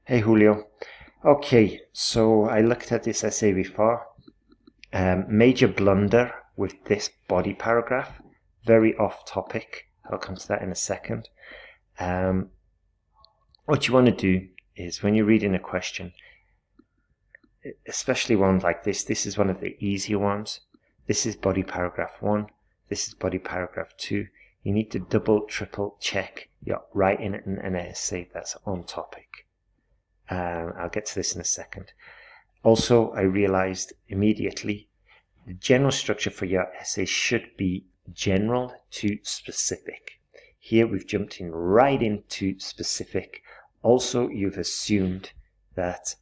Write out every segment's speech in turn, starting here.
Hey Julio. Okay, so I looked at this essay before. Major blunder with this body paragraph. Very off topic. I'll come to that in a second. What you want to do is when you're reading a question, especially one like this is one of the easier ones. This is body paragraph 1. This is body paragraph 2. You need to double, triple check you're writing an essay that's on topic. I'll get to this in a second. Also, I realized immediately the general structure for your essay should be general to specific. Here we've jumped in right into specific. Also, you've assumed that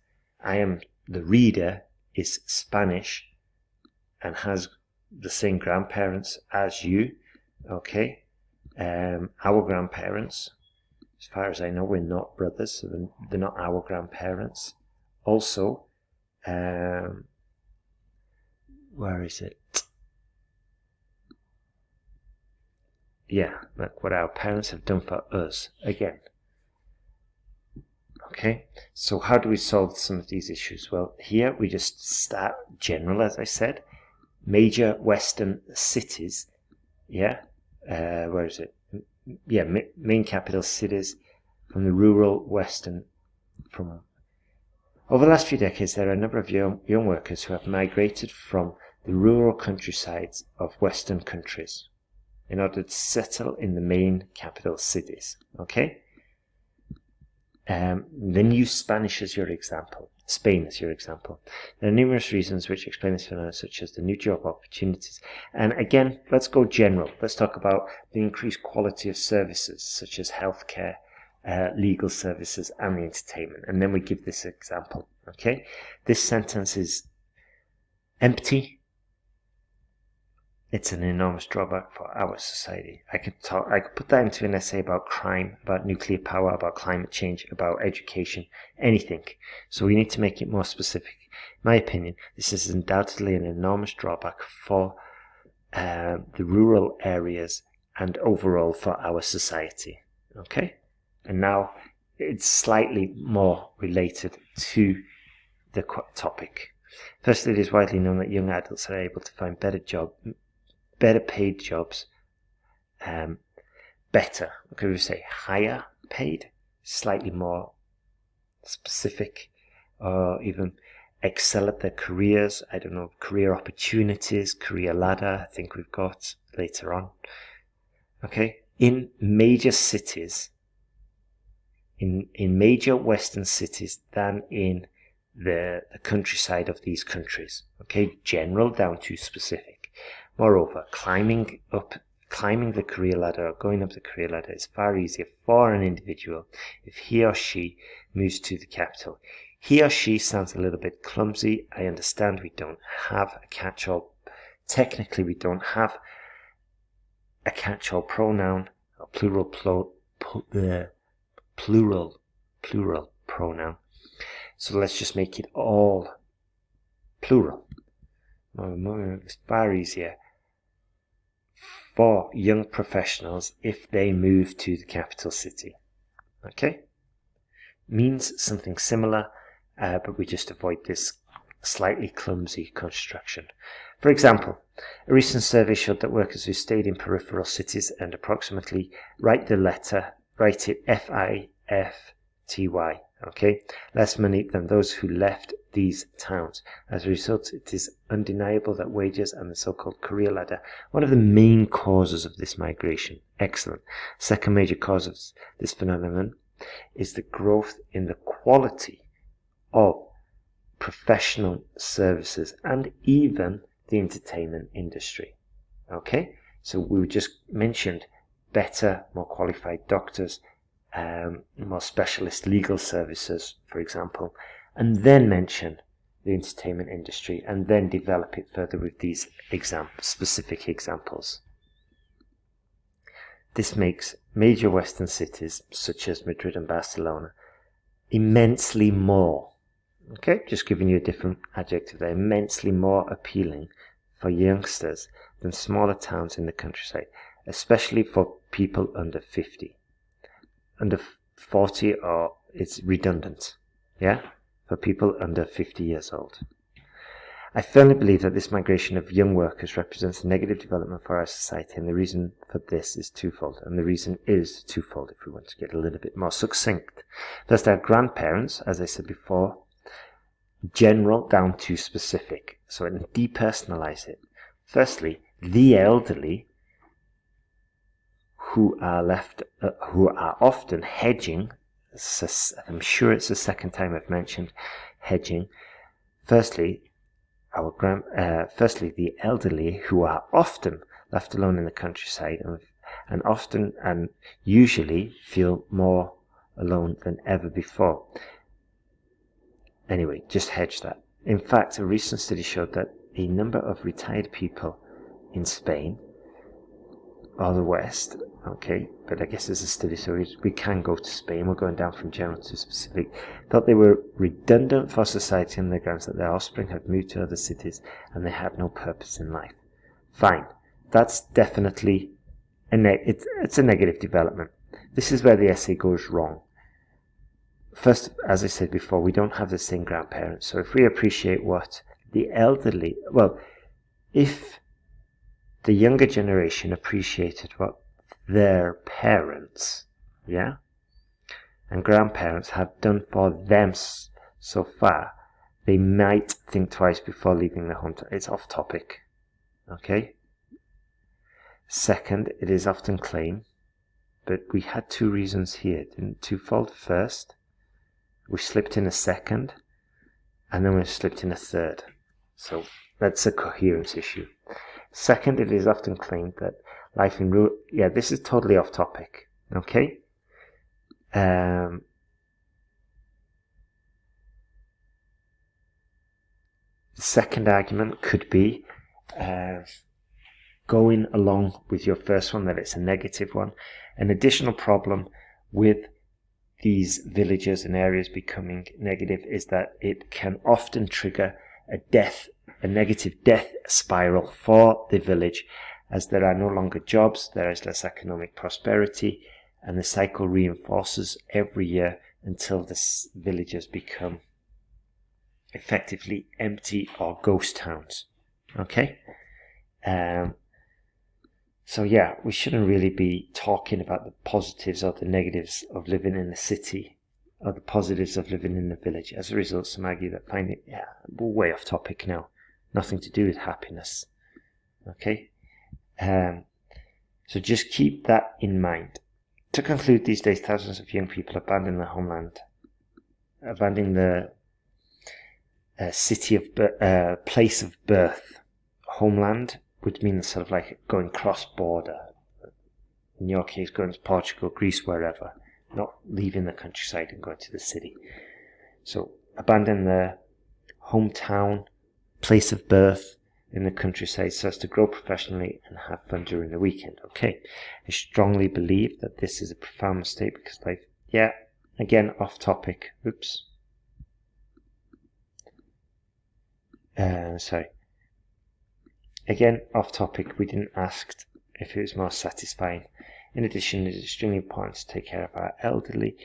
the reader is Spanish and has the same grandparents as you. Okay, our grandparents, as far as I know, we're not brothers, so they're not our grandparents. Also, where is it? Yeah, like what our parents have done for us. Again. Okay, so how do we solve some of these issues? Well, here we just start general, as I said. Major Western cities. Yeah, where is it? Yeah, main capital cities from the rural Western. Over the last few decades, there are a number of young workers who have migrated from the rural countrysides of Western countries in order to settle in the main capital cities. Okay? Then use Spanish as your example, Spain as your example. There are numerous reasons which explain this phenomenon, such as the new job opportunities. And again, let's go general. Let's talk about the increased quality of services, such as healthcare, legal services, and the entertainment. And then we give this example. Okay, this sentence is empty. It's an enormous drawback for our society. I could put that into an essay about crime, about nuclear power, about climate change, about education, anything. So we need to make it more specific. In my opinion, this is undoubtedly an enormous drawback for the rural areas and overall for our society. Okay? And now it's slightly more related to the topic. Firstly, it is widely known that young adults are able to find better paid jobs, better, okay, we say higher paid, slightly more specific, or even excel at their careers. I don't know, career opportunities, career ladder, I think we've got later on. Okay, in major cities, in major Western cities than in the countryside of these countries. Okay, general down to specific. Moreover, climbing the career ladder or going up the career ladder is far easier for an individual if he or she moves to the capital. He or she sounds a little bit clumsy. I understand we don't have a catch-all. Technically, we don't have a catch-all pronoun or plural pronoun. So let's just make it all plural. It's far easier for young professionals if they move to the capital city. Okay? Means something similar, but we just avoid this slightly clumsy construction. For example, a recent survey showed that workers who stayed in peripheral cities and approximately write it F-I-F-T-Y, okay, less money than those who left these towns. As a result, it is undeniable that wages and the so-called career ladder, one of the main causes of this migration. Excellent. Second major cause of this phenomenon is the growth in the quality of professional services and even the entertainment industry. Okay, so we just mentioned better, more qualified doctors, more specialist legal services, for example, and then mention the entertainment industry and then develop it further with these specific examples. This makes major Western cities such as Madrid and Barcelona immensely more, okay, just giving you a different adjective there, immensely more appealing for youngsters than smaller towns in the countryside, especially for people under 50. Under 40 it's redundant. yeah, for people under 50 years old. I firmly believe that this migration of young workers represents a negative development for our society, and the reason for this is twofold. And the reason is twofold, if we want to get a little bit more succinct. First, our grandparents, as I said before, general down to specific, so depersonalize it. Firstly, the elderly, who are often hedging. I'm sure it's the second time I've mentioned hedging. Firstly, the elderly, who are often left alone in the countryside and often and usually feel more alone than ever before. Anyway, just hedge that. In fact, a recent study showed that a number of retired people in Spain or the West, okay, but I guess it's a study, so we can go to Spain. We're going down from general to specific. Thought they were redundant for society on the grounds that their offspring had moved to other cities and they had no purpose in life. Fine, that's definitely it's a negative development. This is where the essay goes wrong. First, as I said before, we don't have the same grandparents. So if we appreciate what the elderly, well, if the younger generation appreciated what their parents, yeah, and grandparents have done for them so far, they might think twice before leaving the home. It's off topic, okay? Second, it is often claimed, but we had two reasons here, twofold. First, we slipped in a second, and then we slipped in a third. So that's a coherence issue. Second, it is often claimed that life in rural... Yeah, this is totally off topic, okay? The second argument could be going along with your first one, that it's a negative one. An additional problem with these villages and areas becoming negative is that it can often trigger a negative death spiral for the village, as there are no longer jobs, there is less economic prosperity, and the cycle reinforces every year until the villages become effectively empty or ghost towns. Okay? So yeah, we shouldn't really be talking about the positives or the negatives of living in the city, or the positives of living in the village. As a result, some argue that we're way off topic now. Nothing to do with happiness. Okay? So just keep that in mind. To conclude, these days thousands of young people abandon their homeland, abandoning the place of birth. Homeland would mean sort of like going cross-border. In your case, going to Portugal, Greece, wherever. Not leaving the countryside and going to the city. So abandon the hometown, place of birth in the countryside so as to grow professionally and have fun during the weekend. Okay, I strongly believe that this is a profound mistake because life... Yeah, again, off topic. Oops. Sorry. Again, off topic, we didn't ask if it was more satisfying. In addition, it is extremely important to take care of our elderly.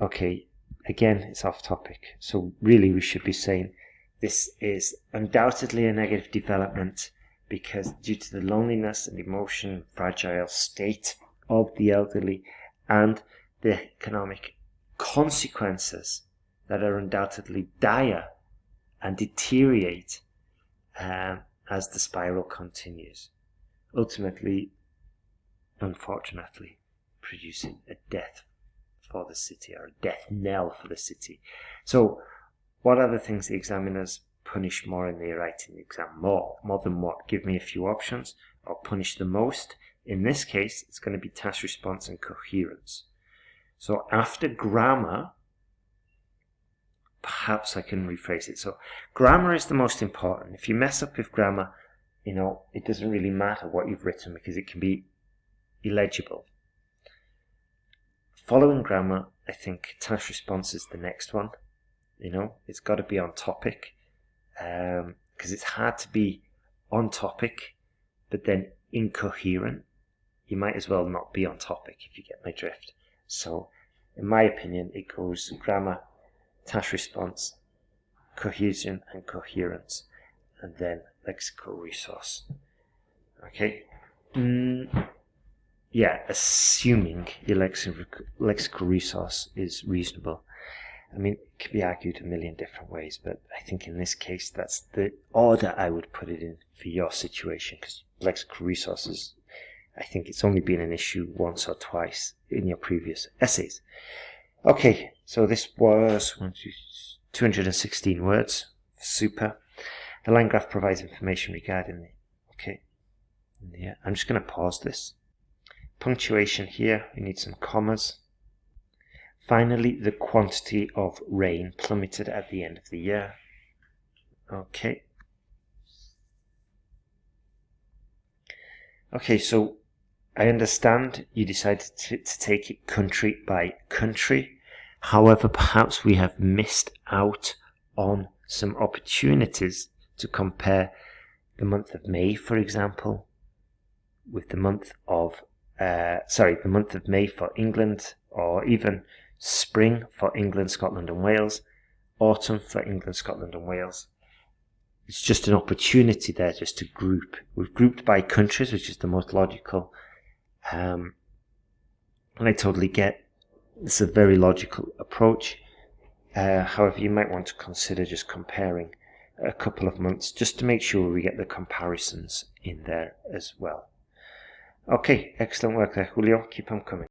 Okay, again, it's off topic. So really we should be saying this is undoubtedly a negative development because due to the loneliness and emotion fragile state of the elderly and the economic consequences that are undoubtedly dire and deteriorate as the spiral continues, ultimately, unfortunately, producing a death for the city, or a death knell for the city. So, what are the things the examiners punish more in their writing exam? More than what? Give me a few options, or punish the most. In this case, it's going to be task response and coherence. So, after grammar, perhaps I can rephrase it. So grammar is the most important. If you mess up with grammar, it doesn't really matter what you've written because it can be illegible. Following grammar, I think task response is the next one. It's got to be on topic because it's hard to be on topic but then incoherent. You might as well not be on topic if you get my drift. So in my opinion, it goes grammar, task response, cohesion and coherence, and then lexical resource. Okay. Yeah, assuming your lexical resource is reasonable. I mean, it can be argued a million different ways, but I think in this case that's the order I would put it in for your situation, because lexical resources, I think it's only been an issue once or twice in your previous essays. Okay, so this was 216 words. Super. The line graph provides information regarding the... Okay. Yeah, I'm just going to pause this. Punctuation here, we need some commas. Finally, the quantity of rain plummeted at the end of the year. Okay. Okay, so I understand you decided to take it country by country. However, perhaps we have missed out on some opportunities to compare the month of May, for example, with the month of the month of May for England, or even spring for England, Scotland and Wales, autumn for England, Scotland and Wales. It's just an opportunity there just to group. We've grouped by countries, which is the most logical. And I totally get it's a very logical approach. However, you might want to consider just comparing a couple of months just to make sure we get the comparisons in there as well. Okay, excellent work there, Julio. Keep on coming.